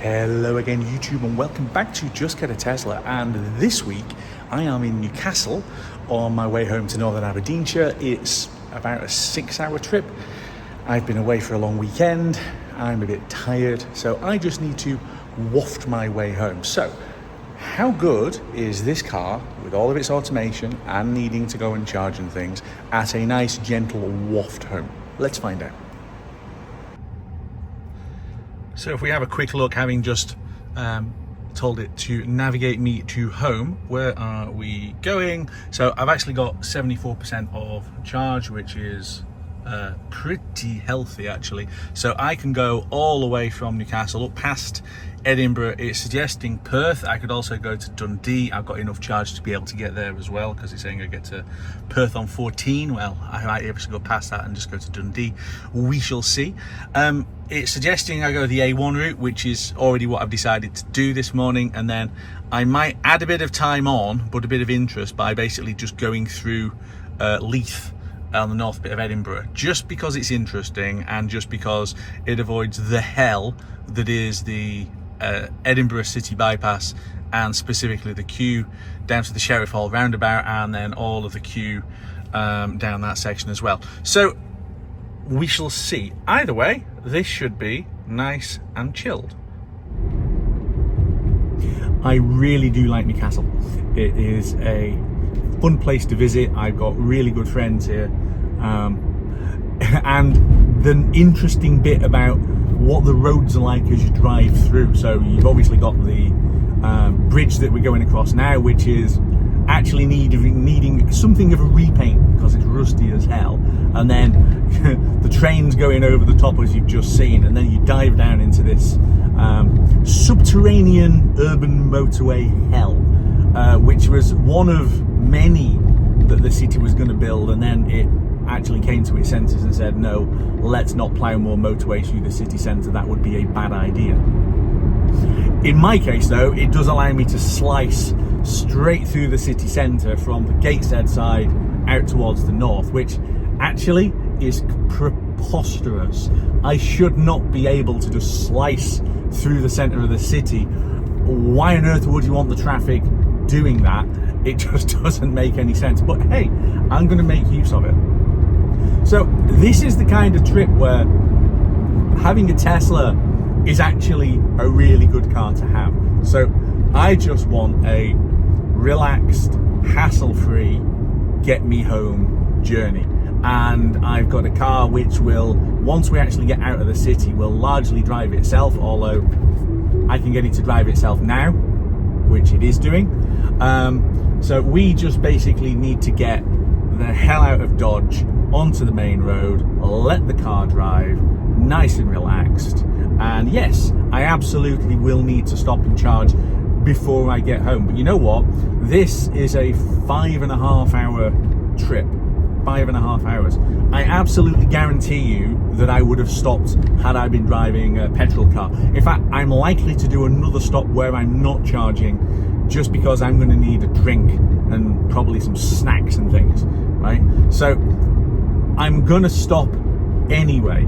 Hello again YouTube, and welcome back to Just Get a Tesla. And this week I am in Newcastle on my way home to Northern Aberdeenshire. It's about a 6-hour trip. I've been away for a long weekend. I'm a bit tired, so I just need to waft my way home. So how good is this car with all of its automation and needing to go and charge and things at a nice gentle waft home? Let's find out. So if we have a quick look, having just told it to navigate me to home, where are we going? So I've actually got 74% of charge, which is pretty healthy actually. So I can go all the way from Newcastle up past Edinburgh. It's suggesting Perth. I could also go to Dundee. I've got enough charge to be able to get there as well, because it's saying I get to Perth on 14. Well, I might be able to go past that and just go to Dundee. We shall see. It's suggesting I go the A1 route, which is already what I've decided to do this morning, and then I might add a bit of time on, but a bit of interest, by basically just going through Leith on the north bit of Edinburgh, just because it's interesting and just because it avoids the hell that is the Edinburgh city bypass, and specifically the queue down to the Sheriff Hall roundabout, and then all of the queue down that section as well. So we shall see. Either way, this should be nice and chilled. I really do like Newcastle. It is a fun place to visit. I've got really good friends here, and the interesting bit about what the roads are like as you drive through. So you've obviously got the bridge that we're going across now, which is actually needing something of a repaint because it's rusty as hell, and then the train's going over the top, as you've just seen, and then you dive down into this subterranean urban motorway hell, which was one of many that the city was going to build, and then it actually came to its senses and said, no, let's not plough more motorway through the city centre. That would be a bad idea. In my case though, it does allow me to slice straight through the city centre from the Gateshead side out towards the north, which actually is preposterous. I should not be able to just slice through the centre of the city. Why on earth would you want the traffic doing that? It just doesn't make any sense. But hey, I'm going to make use of it. So this is the kind of trip where having a Tesla is actually a really good car to have. So I just want a relaxed, hassle-free, get me home journey. And I've got a car which will, once we actually get out of the city, will largely drive itself, although I can get it to drive itself now, which it is doing. So we just basically need to get the hell out of Dodge, onto the main road, let the car drive, nice and relaxed. And yes, I absolutely will need to stop and charge before I get home. But you know what? This is a 5.5 hour trip. 5.5 hours. I absolutely guarantee you that I would have stopped had I been driving a petrol car. In fact, I'm likely to do another stop where I'm not charging, just because I'm going to need a drink and probably some snacks and things, right? So I'm going to stop anyway.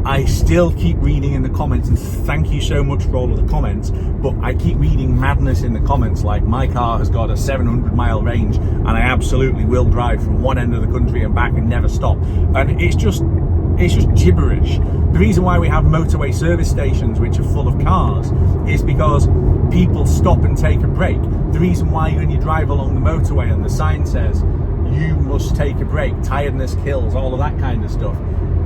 I still keep reading in the comments, and thank you so much for all of the comments, but I keep reading madness in the comments like my car has got a 700-mile range and I absolutely will drive from one end of the country and back and never stop. And it's just gibberish. The reason why we have motorway service stations which are full of cars is because people stop and take a break. The reason why when you drive along the motorway and the sign says you must take a break, tiredness kills, all of that kind of stuff,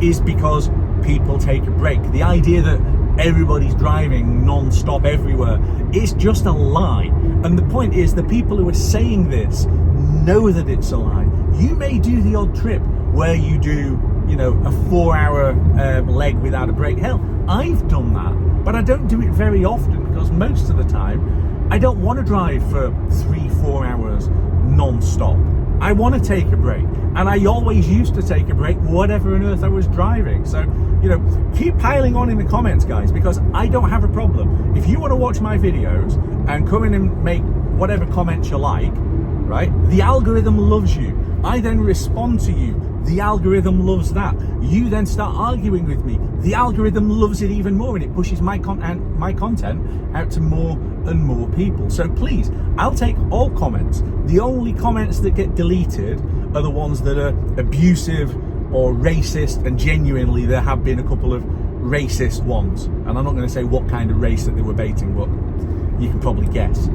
is because people take a break. The idea that everybody's driving non-stop everywhere is just a lie. And the point is, the people who are saying this know that it's a lie. You may do the odd trip where you do, you know, a 4-hour leg without a break. Hell, I've done that, but I don't do it very often, because most of the time I don't want to drive for 3-4 hours non-stop. I want to take a break, and I always used to take a break whatever on earth I was driving. So, you know, keep piling on in the comments, guys, because I don't have a problem. If you want to watch my videos and come in and make whatever comments you like, right, the algorithm loves you. I then respond to you The algorithm loves that. You then start arguing with me. The algorithm loves it even more, and it pushes my content out to more and more people. So please, I'll take all comments. The only comments that get deleted are the ones that are abusive or racist, and genuinely there have been a couple of racist ones. And I'm not going to say what kind of race that they were baiting, but you can probably guess.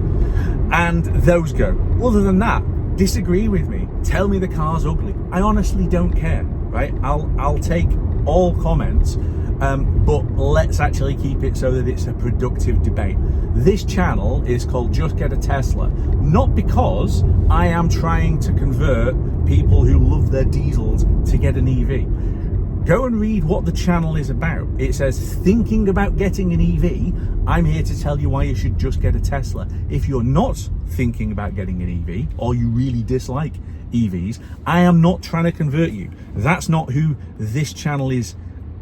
And those go. Other than that, disagree with me. Tell me the car's ugly. I honestly don't care, right? I'll take all comments, but let's actually keep it so that it's a productive debate. This channel is called Just Get a Tesla, not because I am trying to convert people who love their diesels to get an EV. Go and read what the channel is about. It says thinking about getting an EV. I'm here to tell you why you should just get a Tesla. If you're not thinking about getting an EV, or you really dislike EVs, I am not trying to convert you. That's not who this channel is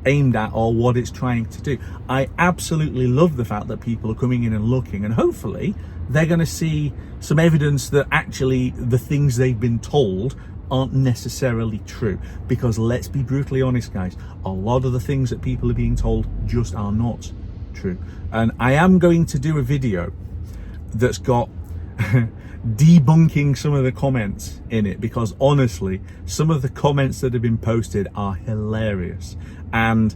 aimed at or what it's trying to do. I absolutely love the fact that people are coming in and looking, and hopefully they're going to see some evidence that actually the things they've been told aren't necessarily true. Because let's be brutally honest, guys, a lot of the things that people are being told just are not true. And I am going to do a video that's got debunking some of the comments in it, because honestly, some of the comments that have been posted are hilarious. And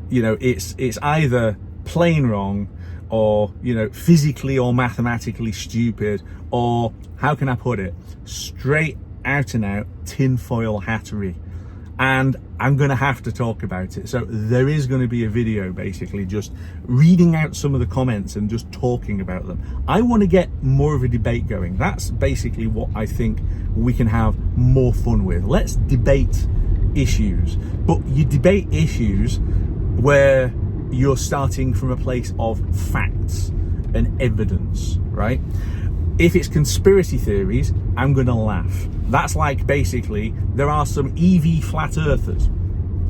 you know, it's either plain wrong, or you know, physically or mathematically stupid, or how can I put it, straight out and out tinfoil hattery. And I'm going to have to talk about it. So there is going to be a video basically just reading out some of the comments and just talking about them. I want to get more of a debate going. That's basically what I think we can have more fun with. Let's debate issues, but you debate issues where you're starting from a place of facts and evidence, right? If it's conspiracy theories, I'm going to laugh. That's like basically, there are some EV flat earthers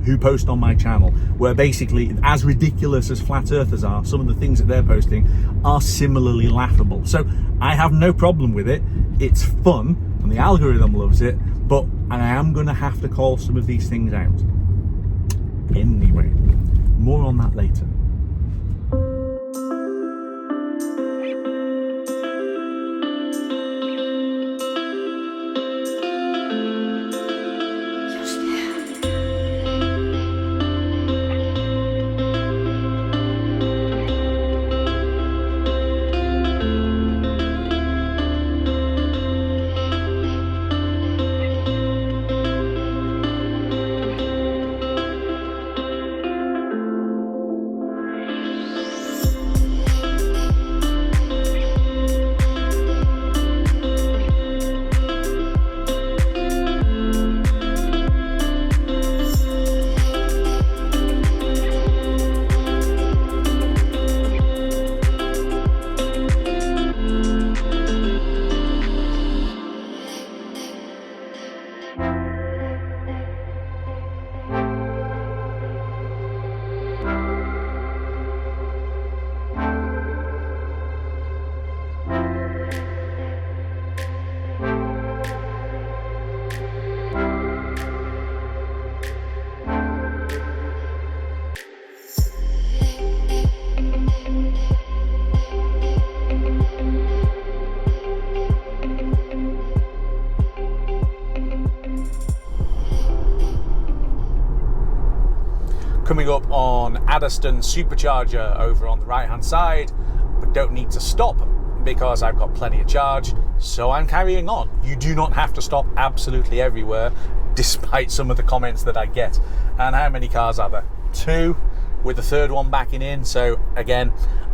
who post on my channel where basically, as ridiculous as flat earthers are, some of the things that they're posting are similarly laughable. So I have no problem with it. It's fun and the algorithm loves it, but I am going to have to call some of these things out. Anyway, more on that later. Coming up on Addiston Supercharger over on the right hand side, but don't need to stop because I've got plenty of charge, so I'm carrying on. You do not have to stop absolutely everywhere, despite some of the comments that I get. And how many cars are there? 2, with the third one backing in. So again,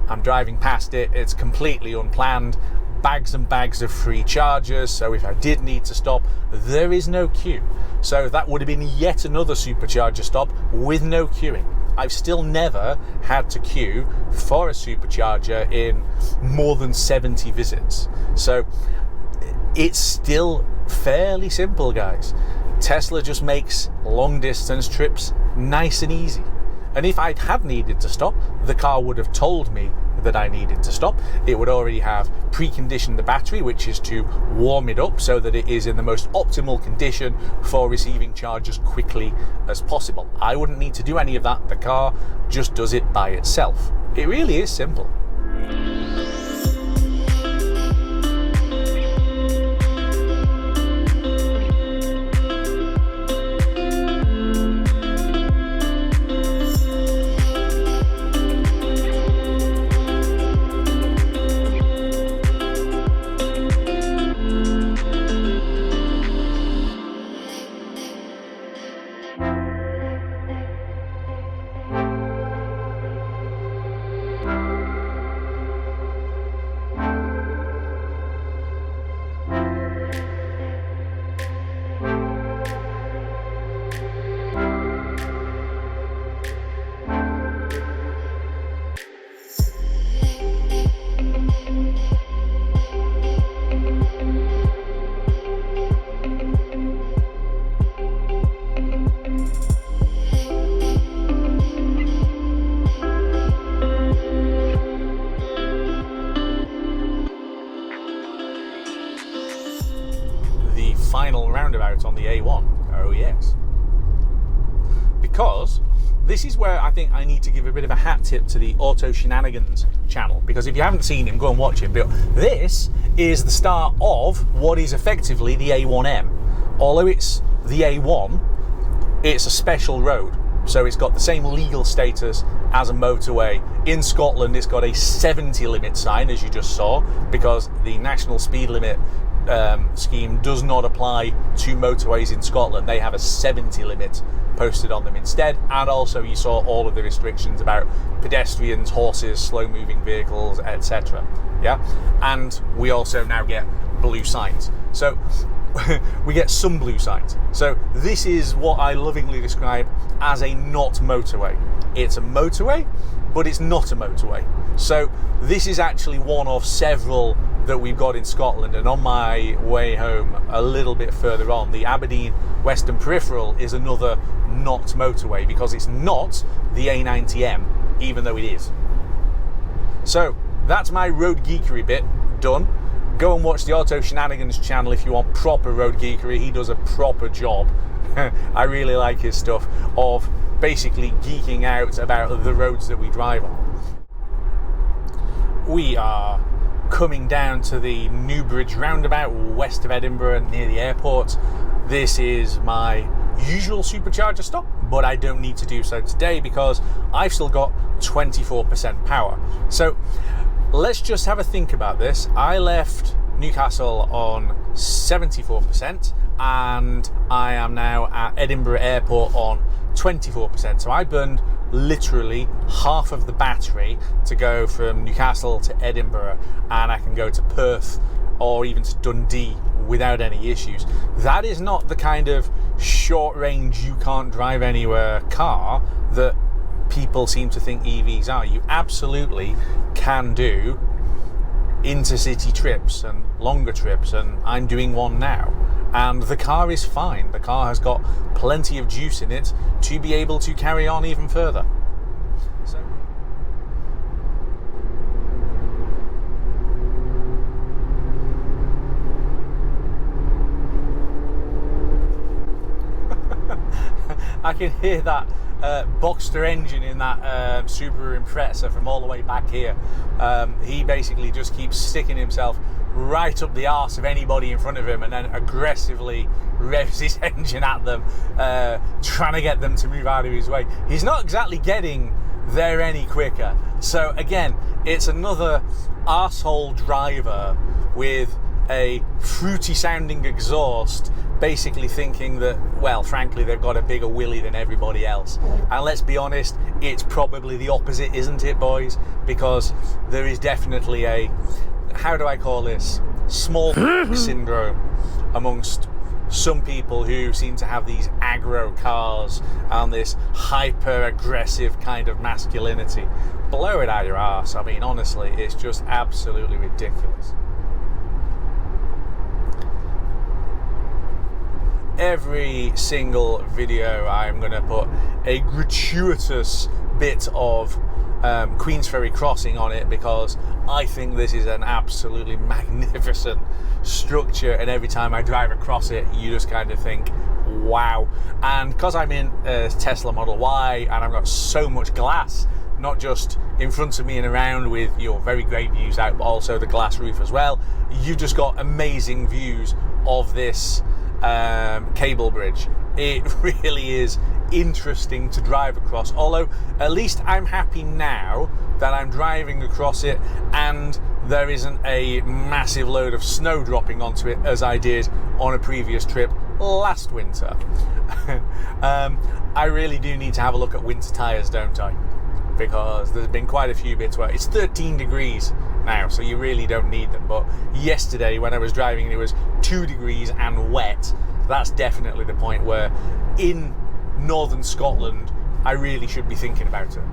I'm driving past it, it's completely unplanned, bags and bags of free chargers, so if I did need to stop, there is no queue. So that would have been yet another supercharger stop with no queuing. I've still never had to queue for a supercharger in more than 70 visits. So it's still fairly simple, guys. Tesla just makes long distance trips nice and easy. And if I had needed to stop, the car would have told me that I needed to stop. It would already have preconditioned the battery, which is to warm it up so that it is in the most optimal condition for receiving charge as quickly as possible. I wouldn't need to do any of that. The car just does it by itself. It really is simple. Final roundabout on the A1. Oh yes. Because this is where I think I need to give a bit of a hat tip to the Auto Shenanigans channel, because if you haven't seen him, go and watch him. But this is the start of what is effectively the A1M. Although it's the A1, it's a special road. So it's got the same legal status as a motorway. In Scotland, it's got a 70 limit sign, as you just saw, because the national speed limit scheme does not apply to motorways in Scotland. They have a 70 limit posted on them instead, and also you saw all of the restrictions about pedestrians, horses, slow moving vehicles, etc. Yeah, and we also now get blue signs. So we get some blue signs. So this is what I lovingly describe as a not motorway. It's a motorway, but it's not a motorway. So this is actually one of several that we've got in Scotland. And on my way home a little bit further on, the Aberdeen Western Peripheral is another not motorway, because it's not the A90M, even though it is. So that's my road geekery bit done. Go and watch the Auto Shenanigans channel if you want proper road geekery. He does a proper job. I really like his stuff of basically geeking out about the roads that we drive on. We are coming down to the Newbridge roundabout west of Edinburgh near the airport. This is my usual supercharger stop, but I don't need to do so today because I've still got 24% power. So let's just have a think about this. I left Newcastle on 74% and I am now at Edinburgh Airport on 24%. So I burned literally half of the battery to go from Newcastle to Edinburgh, and I can go to Perth or even to Dundee without any issues. That is not the kind of short range, you can't drive anywhere car that people seem to think EVs are. You absolutely can do intercity trips and longer trips, and I'm doing one now. And the car is fine. The car has got plenty of juice in it to be able to carry on even further. So I can hear that Boxster engine in that Subaru Impreza from all the way back here. He basically just keeps sticking himself right up the arse of anybody in front of him and then aggressively revs his engine at them, trying to get them to move out of his way. He's not exactly getting there any quicker. So again, it's another arsehole driver with a fruity sounding exhaust, basically thinking that, well, frankly, they've got a bigger willy than everybody else. And let's be honest, it's probably the opposite, isn't it, boys? Because there is definitely a, how do I call this, small syndrome amongst some people who seem to have these aggro cars and this hyper aggressive kind of masculinity. Blow it out your arse. I mean, honestly, it's just absolutely ridiculous. Every single video I'm going to put a gratuitous bit of Queensferry crossing on it, because I think this is an absolutely magnificent structure, and every time I drive across it you just kind of think wow. And because I'm in a Tesla Model Y and I've got so much glass, not just in front of me and around with your very great views out, but also the glass roof as well, you've just got amazing views of this cable bridge. It really is interesting to drive across, although at least I'm happy now that I'm driving across it and there isn't a massive load of snow dropping onto it as I did on a previous trip last winter. I really do need to have a look at winter tyres, don't I? Because there's been quite a few bits where it's 13 degrees now, so you really don't need them. But yesterday when I was driving it was 2 degrees and wet. That's definitely the point where in northern Scotland I really should be thinking about it.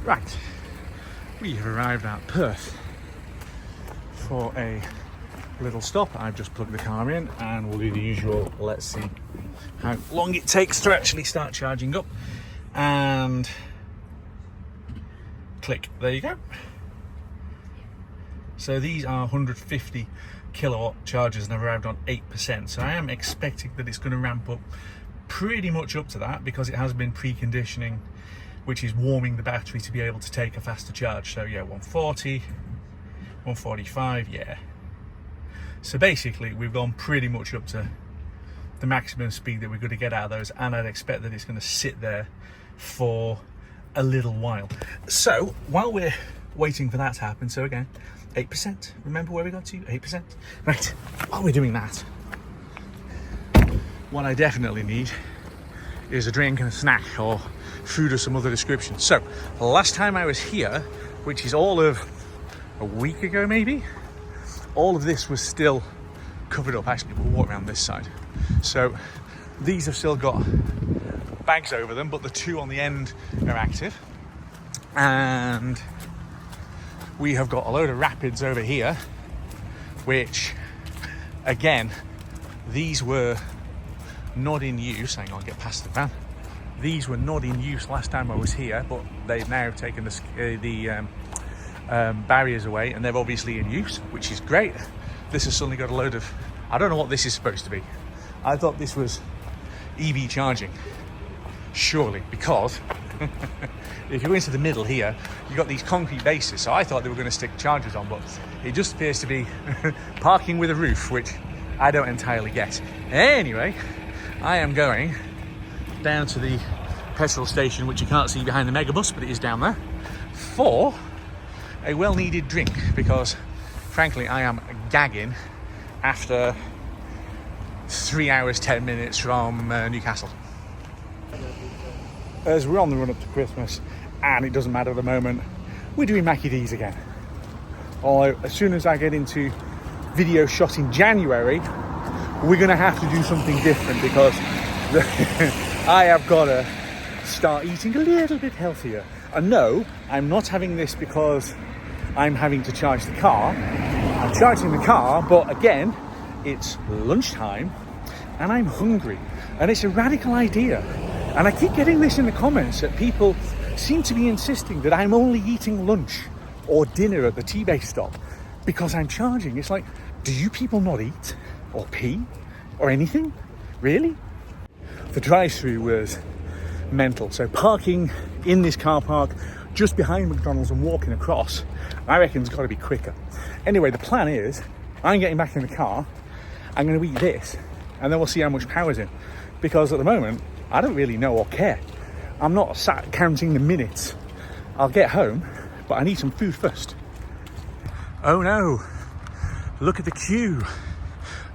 Right, we have arrived at Perth for a little stop. I've just plugged the car in and we'll do the usual, let's see how long it takes to actually start charging up, and click, there you go. So these are 150 kilowatt chargers and I've arrived on 8%, so I am expecting that it's going to ramp up pretty much up to that because it has been preconditioning, which is warming the battery to be able to take a faster charge. So yeah, 140, 145, yeah. So basically we've gone pretty much up to the maximum speed that we're going to get out of those, and I'd expect that it's going to sit there for a little while. So while we're waiting for that to happen, so again, 8%, remember where we got to? 8%. Right, while we're doing that, what I definitely need is a drink and a snack or food of some other description. So last time I was here, which is all of a week ago maybe, all of this was still covered up. Actually, we'll walk around this side. So these have still got bags over them, but the two on the end are active, and we have got a load of rapids over here, which again, these were not in use. Hang on, get past the van. These were not in use last time I was here, but they've now taken the barriers away, and they're obviously in use, which is great. This has suddenly got a load of, I don't know what this is supposed to be. I thought this was EV charging, surely, because if you go into the middle here, you've got these concrete bases. So I thought they were going to stick chargers on, but it just appears to be parking with a roof, which I don't entirely get. Anyway, I am going down to the petrol station, which you can't see behind the megabus, but it is down there, for a well-needed drink, because frankly I am gagging after 3 hours 10 minutes from Newcastle. As we're on the run up to Christmas, and it doesn't matter at the moment, we're doing Mackie D's again. Although as soon as I get into video shot in January, we're going to have to do something different, because I have got to start eating a little bit healthier. And no, I'm not having this because I'm having to charge the car. I'm charging the car, but again, it's lunchtime and I'm hungry. And it's a radical idea. And I keep getting this in the comments that people seem to be insisting that I'm only eating lunch or dinner at the T-base stop because I'm charging. It's like, do you people not eat or pee or anything? Really? The drive-through was mental. So parking in this car park just behind McDonald's and walking across, I reckon it's got to be quicker. Anyway, the plan is I'm getting back in the car, I'm going to eat this, and then we'll see how much power's in, because at the moment I don't really know or care. I'm not sat counting the minutes. I'll get home, but I need some food first. Oh no, look at the queue.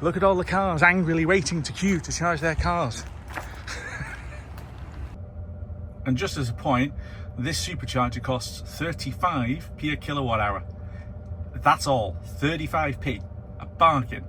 Look at all the cars angrily waiting to queue to charge their cars. And just as a point, this supercharger costs 35p a kilowatt hour. That's all, 35p, a bargain.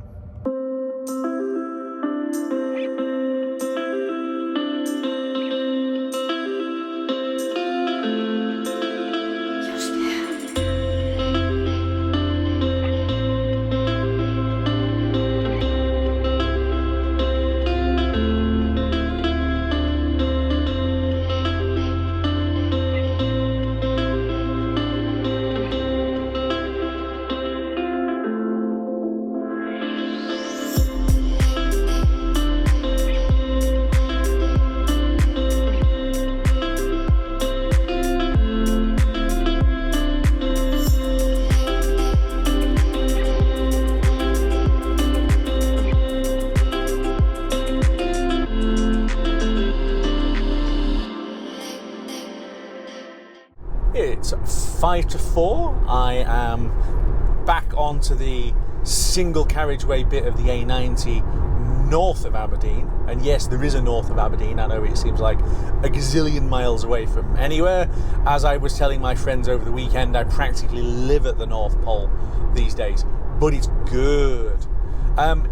It's 5 to 4. I am back onto the single carriageway bit of the A90 north of Aberdeen. And yes, there is a north of Aberdeen. I know it seems like a gazillion miles away from anywhere. As I was telling my friends over the weekend, I practically live at the North Pole these days. But it's good.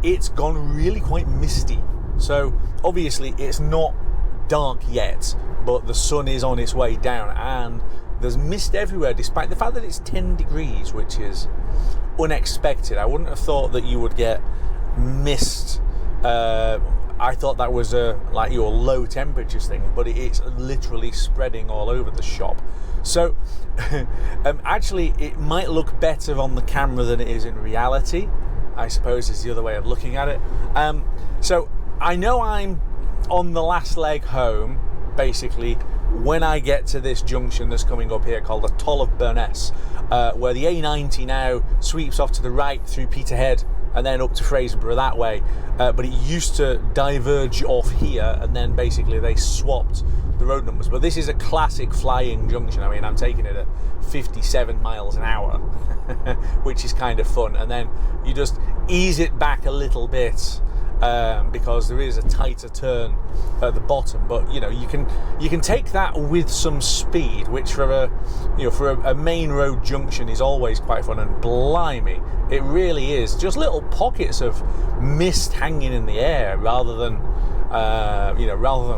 It's gone really quite misty. So obviously it's not dark yet, but the sun is on its way down, and there's mist everywhere, despite the fact that it's 10 degrees, which is unexpected. I wouldn't have thought that you would get mist. I thought that was like your low temperatures thing, but it's literally spreading all over the shop. So actually, it might look better on the camera than it is in reality, I suppose is the other way of looking at it. So I know I'm on the last leg home, basically, when I get to this junction that's coming up here called the Toll of Burness, where the A90 now sweeps off to the right through Peterhead and then up to Fraserburgh that way, but it used to diverge off here, and then basically they swapped the road numbers. But this is a classic flying junction. I mean, I'm taking it at 57 miles an hour, which is kind of fun, and then you just ease it back a little bit, because there is a tighter turn at the bottom. But you can take that with some speed, which for a main road junction is always quite fun. And blimey, it really is just little pockets of mist hanging in the air rather than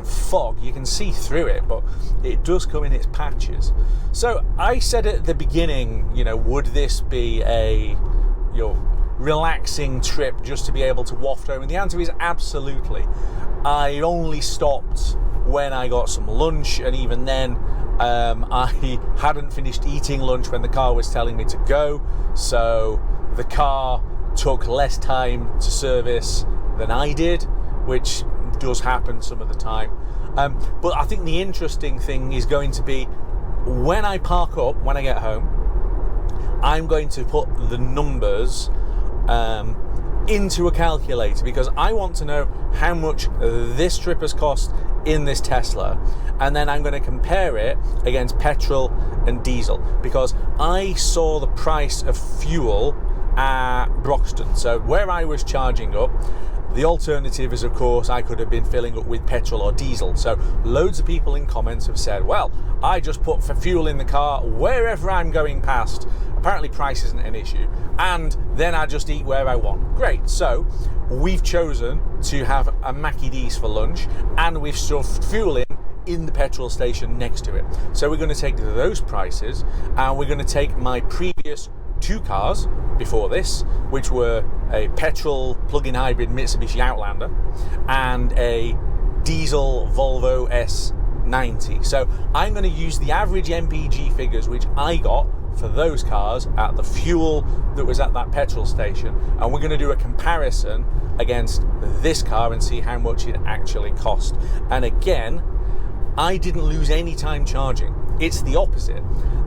fog. You can see through it, but it does come in its patches. So I said at the beginning, would this be a relaxing trip just to be able to waft home? And the answer is absolutely. I only stopped when I got some lunch, and even then I hadn't finished eating lunch when the car was telling me to go, so the car took less time to service than I did, which does happen some of the time. But I think the interesting thing is going to be when I park up, when I get home, I'm going to put the numbers into a calculator, because I want to know how much this trip has cost in this Tesla, and then I'm going to compare it against petrol and diesel, because I saw the price of fuel at Broxton. So where I was charging up, the alternative is, of course, I could have been filling up with petrol or diesel. So loads of people in comments have said, well, I just put for fuel in the car wherever I'm going past. Apparently price isn't an issue, and then I just eat where I want. Great. So we've chosen to have a Mackie D's for lunch, and we've stuffed fuel in the petrol station next to it. So we're going to take those prices, and we're going to take my previous two cars before this, which were a petrol plug-in hybrid Mitsubishi Outlander and a diesel Volvo S90. So I'm going to use the average MPG figures which I got for those cars at the fuel that was at that petrol station, and we're going to do a comparison against this car and see how much it actually cost. And again, I didn't lose any time charging. It's the opposite.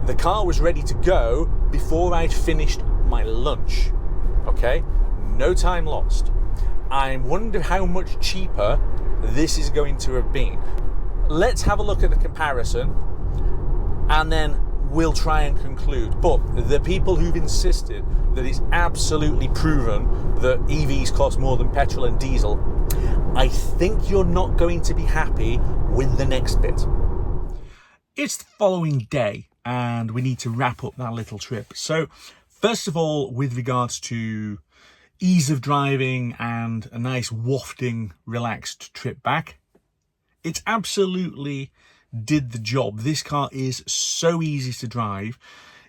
The car was ready to go before I'd finished my lunch. Okay, no time lost. I wonder how much cheaper this is going to have been. Let's have a look at the comparison, and then we'll try and conclude. But the people who've insisted that it's absolutely proven that EVs cost more than petrol and diesel, I think you're not going to be happy with the next bit. It's the following day, and we need to wrap up that little trip. So first of all, with regards to ease of driving and a nice wafting, relaxed trip back, it's absolutely did the job. This car is so easy to drive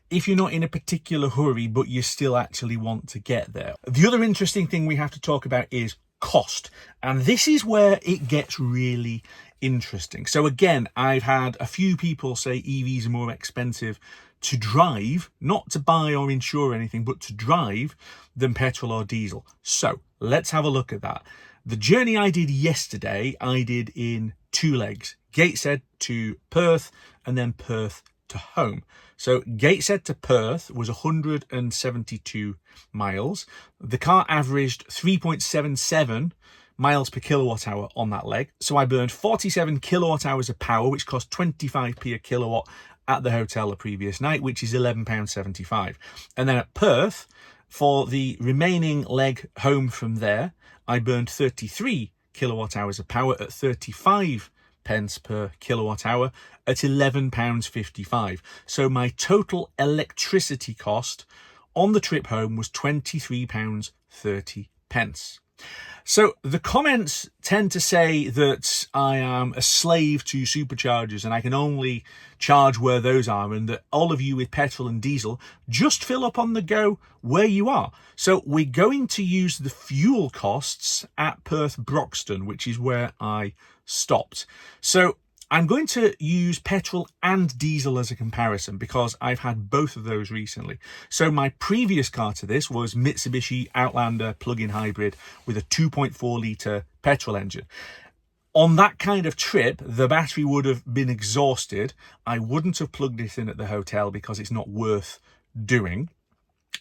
if you're not in a particular hurry, but you still actually want to get there. The other interesting thing we have to talk about is cost, and this is where it gets really interesting. So again, I've had a few people say EVs are more expensive to drive, not to buy or insure anything, but to drive, than petrol or diesel. So let's have a look at that. The journey I did yesterday, I did in two legs. Gateshead to Perth, and then Perth to home. So Gateshead to Perth was 172 miles. The car averaged 3.77 miles per kilowatt hour on that leg. So I burned 47 kilowatt hours of power, which cost 25p a kilowatt at the hotel the previous night, which is £11.75. And then at Perth, for the remaining leg home from there, I burned 33 kilowatt hours of power at 35 pence per kilowatt hour at £11.55. So my total electricity cost on the trip home was £23.30. So the comments tend to say that I am a slave to superchargers and I can only charge where those are, and that all of you with petrol and diesel just fill up on the go where you are. So we're going to use the fuel costs at Perth Broxton, which is where I stopped. So I'm going to use petrol and diesel as a comparison because I've had both of those recently. So my previous car to this was Mitsubishi Outlander plug-in hybrid with a 2.4 litre petrol engine. On that kind of trip, the battery would have been exhausted. I wouldn't have plugged it in at the hotel because it's not worth doing.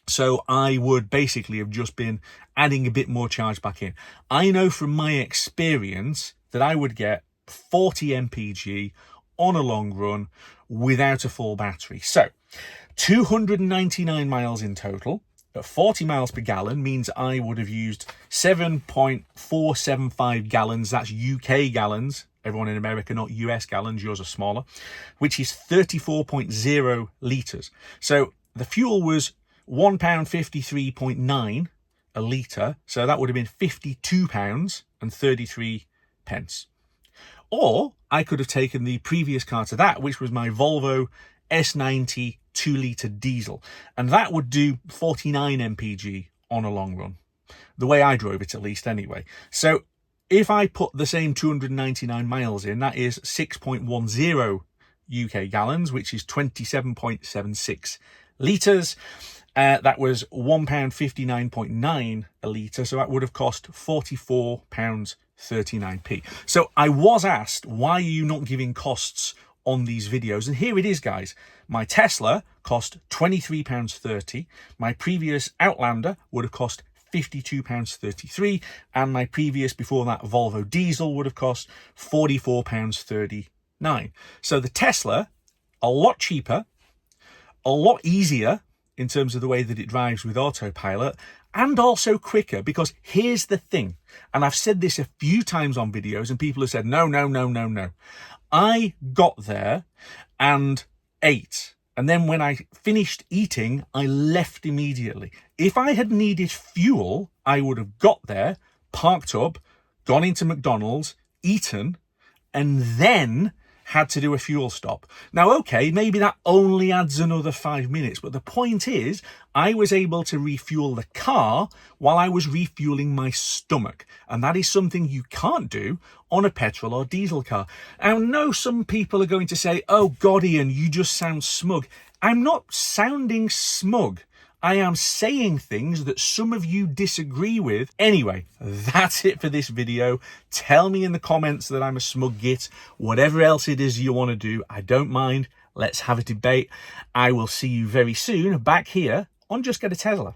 So I would basically have just been adding a bit more charge back in. I know from my experience that I would get 40 mpg on a long run without a full battery. So 299 miles in total at 40 miles per gallon means I would have used 7.475 gallons. That's UK gallons. Everyone in America, not US gallons. Yours are smaller, which is 34.0 litres. So the fuel was £1.53.9 a litre. So that would have been £52.33. Or I could have taken the previous car to that, which was my Volvo S90 2-litre diesel. And that would do 49 mpg on a long run. The way I drove it, at least, anyway. So if I put the same 299 miles in, that is 6.10 UK gallons, which is 27.76 litres. That was £1.59.9 a litre, so that would have cost £44.39p. So I was asked, why are you not giving costs on these videos? And here it is, guys. My Tesla cost £23.30. My previous Outlander would have cost £52.33, and my previous, before that, Volvo diesel would have cost £44.39. So the Tesla, a lot cheaper, a lot easier in terms of the way that it drives with Autopilot, and also quicker, because here's the thing, and I've said this a few times on videos, and people have said, no. I got there and ate. And then when I finished eating, I left immediately. If I had needed fuel, I would have got there, parked up, gone into McDonald's, eaten, and then had to do a fuel stop. Now, okay, maybe that only adds another 5 minutes, but the point is, I was able to refuel the car while I was refueling my stomach. And that is something you can't do on a petrol or diesel car. I know some people are going to say, oh God, Ian, you just sound smug. I'm not sounding smug. I am saying things that some of you disagree with. Anyway, that's it for this video. Tell me in the comments that I'm a smug git. Whatever else it is you want to do, I don't mind. Let's have a debate. I will see you very soon back here on Just Get a Tesla.